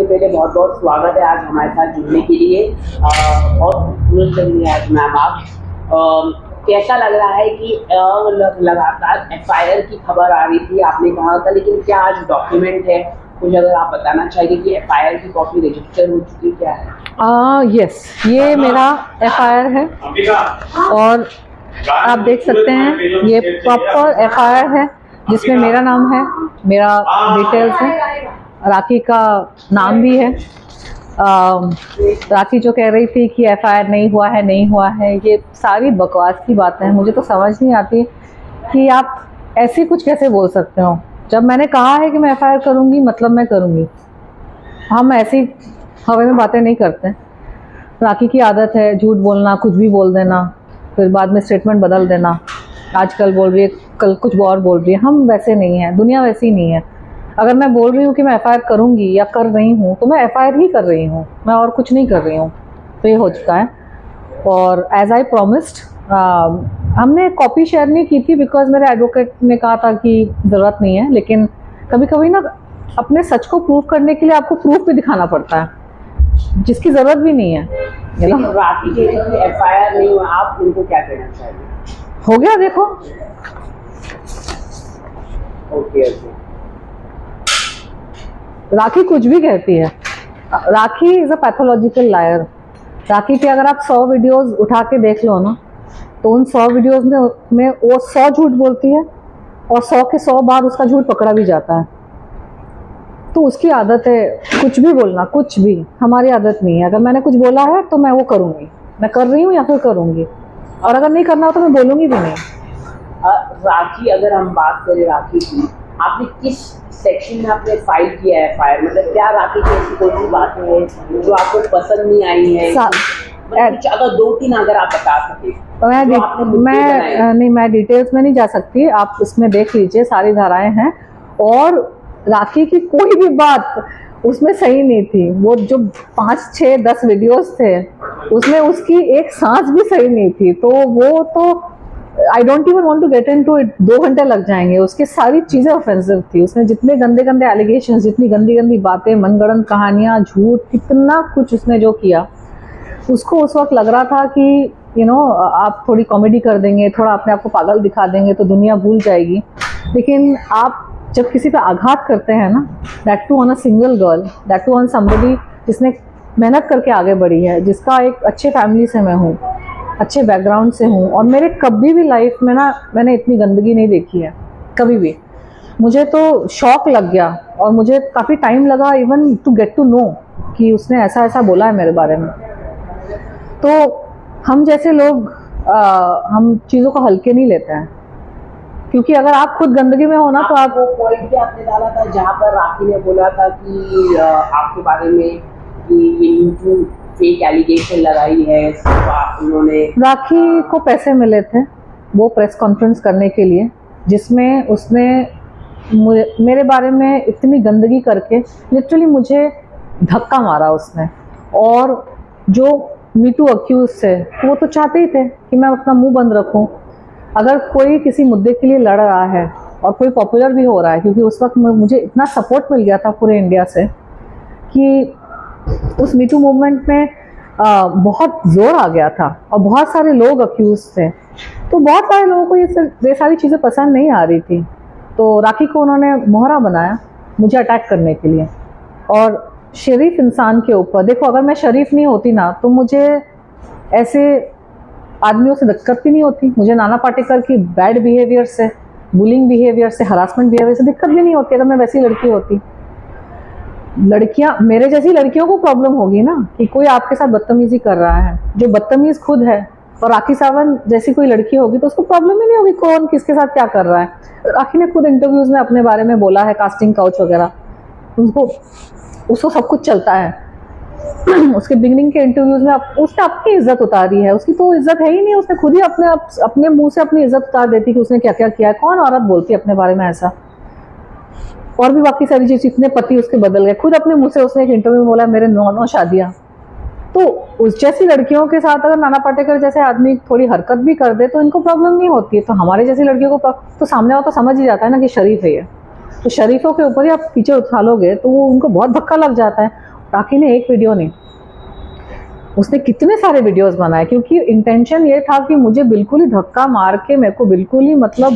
सबसे पहले बहुत बहुत स्वागत है आज हमारे साथ जुड़ने के लिए। बहुत खूबसूरत लग रही है आज मैम आप। कैसा लग रहा है कि लगातार एफआईआर की खबर आ रही थी, आपने कहा था, लेकिन क्या आज डॉक्यूमेंट है? कुछ अगर आप बताना चाहिए कि एफआईआर की कॉपी रजिस्टर हो चुकी क्या है? यस, ये मेरा एफआईआर है और आप देख सकते हैं ये प्रॉपर एफआईआर है जिसमें मेरा नाम है, मेरा डिटेल्स है, राखी का नाम भी है। राखी जो कह रही थी कि एफआईआर नहीं हुआ है, ये सारी बकवास की बातें हैं। मुझे तो समझ नहीं आती कि आप ऐसे कुछ कैसे बोल सकते हो। जब मैंने कहा है कि मैं एफआईआर करूँगी, मतलब मैं करूँगी। हम ऐसी हवा में बातें नहीं करते। राखी की आदत है झूठ बोलना, कुछ भी बोल देना, फिर बाद में स्टेटमेंट बदल देना। आजकल बोल रही है, कल कुछ और बोल रही है। हम वैसे नहीं हैं, दुनिया वैसी नहीं है। अगर मैं बोल रही हूँ कि मैं एफआईआर करूँगी या कर रही हूँ तो मैं एफआईआर ही कर रही हूँ, मैं और कुछ नहीं कर रही हूँ। तो ये हो चुका है। और एज आई प्रॉमिस्ड, हमने कॉपी शेयर नहीं की थी बिकॉज मेरे एडवोकेट ने कहा था कि ज़रूरत नहीं है। लेकिन कभी कभी ना अपने सच को प्रूव करने के लिए आपको प्रूफ भी दिखाना पड़ता है, जिसकी ज़रूरत भी नहीं है। राखी के एफआईआर नहीं हुआ, आप उनको क्या कहना चाहिए? हो गया, देखो। ओके। राखी कुछ भी कहती है। राखी इज अ पैथोलॉजिकल लायर। राखी के अगर आप 100 वीडियोस उठा के देख लो ना, तो उन 100 वीडियोस में वो 100 झूठ बोलती है और 100 के 100 बार उसका झूठ पकड़ा भी जाता है। तो उसकी आदत है कुछ भी बोलना, कुछ भी। हमारी आदत नहीं है। अगर मैंने कुछ बोला है तो मैं वो करूँगी, मैं कर रही हूँ या फिर करूँगी। और अगर नहीं करना हो तो मैं बोलूँगी भी नहीं। राखी, अगर हम बात करें राखी की, आपने किस सेक्शन में आपने फाइल किया है एफआईआर? मतलब क्या राखी की ऐसी कोई सी बातें हैं जो आपको पसंद नहीं आई है? कुछ अगर 2-3 अगर आप बता सके। मैं डिटेल्स में नहीं जा सकती, आप उसमें देख लीजिए, सारी धाराएं हैं। और राखी की कोई भी बात उसमें सही नहीं थी। वो जो 5, 6, 10 वीडियोस थे उसमें उसकी एक सांस भी सही नहीं थी। तो वो तो I don't even want to get into it. 2 घंटे लग जाएंगे। उसकी सारी चीज़ें ऑफेंसिव थी। उसने जितने गंदे गंदे एलिगेशंस, जितनी गंदी गंदी बातें, मनगढ़ंत कहानियाँ, झूठ, कितना कुछ उसने जो किया, उसको उस वक्त लग रहा था कि आप थोड़ी कॉमेडी कर देंगे, थोड़ा अपने आप को पागल दिखा देंगे तो दुनिया भूल जाएगी। लेकिन आप जब किसी पे आघात करते हैं ना, that too on a single girl, that too on somebody जिसने मेहनत करके आगे बढ़ी है, जिसका एक अच्छे फैमिली से मैं हूँ, अच्छे बैकग्राउंड से हूँ, और मेरे कभी भी लाइफ में ना मैंने इतनी गंदगी नहीं देखी है, कभी भी। मुझे तो शॉक लग गया और मुझे काफ़ी टाइम लगा even to get to know कि उसने ऐसा ऐसा बोला है मेरे बारे में। तो हम जैसे लोग हम चीज़ों को हल्के नहीं लेते हैं, क्योंकि अगर आप खुद गंदगी में हो ना तो आप वो पॉइंट भी आपने डाला था जहाँ पर राखी ने बोला था कि आपके बारे में कि ये फेक एलिगेशन लगाई है। उन्होंने, राखी को पैसे मिले थे वो प्रेस कॉन्फ्रेंस करने के लिए, जिसमें उसने मेरे बारे में इतनी गंदगी करके लिटरली मुझे धक्का मारा उसने। और जो मीटू अक्यूज थे वो तो चाहते ही थे कि मैं अपना मुंह बंद रखूं। अगर कोई किसी मुद्दे के लिए लड़ रहा है और कोई पॉपुलर भी हो रहा है, क्योंकि उस वक्त मुझे इतना सपोर्ट मिल गया था पूरे इंडिया से कि उस मीटू मूवमेंट में बहुत जोर आ गया था और बहुत सारे लोग अक्यूज थे। तो बहुत सारे लोगों को ये सारी चीज़ें पसंद नहीं आ रही थी। तो राखी को उन्होंने मोहरा बनाया मुझे अटैक करने के लिए। और शरीफ इंसान के ऊपर, देखो, अगर मैं शरीफ नहीं होती ना तो मुझे ऐसे आदमियों से दिक्कत भी नहीं होती। मुझे नाना पाटेकर की बैड बिहेवियर से, बुलिंग बिहेवियर से, हरासमेंट बिहेवियर से दिक्कत भी नहीं होती अगर मैं वैसी लड़की होती। लड़कियां, मेरे जैसी लड़कियों को प्रॉब्लम होगी ना कि कोई आपके साथ बदतमीजी कर रहा है, जो बदतमीज खुद है। और राखी सावंत जैसी कोई लड़की होगी तो उसको प्रॉब्लम ही नहीं होगी कौन किसके साथ क्या कर रहा है। राखी ने खुद इंटरव्यूज में अपने बारे में बोला है, कास्टिंग काउच वगैरह, उसको सब कुछ चलता है। उसके बिगिनिंग के इंटरव्यूज में उसने अपनी इज्जत उतारी है। उसकी तो इज्जत है ही नहीं। उसने खुद ही अपने मुंह से अपनी इज्जत उतार देती कि उसने क्या क्या किया है। कौन औरत बोलती है अपने बारे में ऐसा? और भी बाकी सारी चीज, इतने पति उसके बदल गए, खुद अपने मुंह से उसने एक इंटरव्यू में बोला मेरे 9 शादियां। तो उस जैसी लड़कियों के साथ अगर नाना पाटेकर जैसे आदमी थोड़ी हरकत भी कर दे तो इनको प्रॉब्लम नहीं होती है। तो हमारे जैसी लड़कियों को तो सामने वाला तो समझ ही जाता है ना कि शरीफ है ये। तो शरीफों के ऊपर ही आप पीछे उछालोगे तो वो उनको बहुत धक्का लग जाता है। राखी ने एक वीडियो नहीं, उसने कितने सारे वीडियोस बनाए, क्योंकि इंटेंशन ये था कि मुझे बिल्कुल ही धक्का मार के, मेरे को बिल्कुल ही मतलब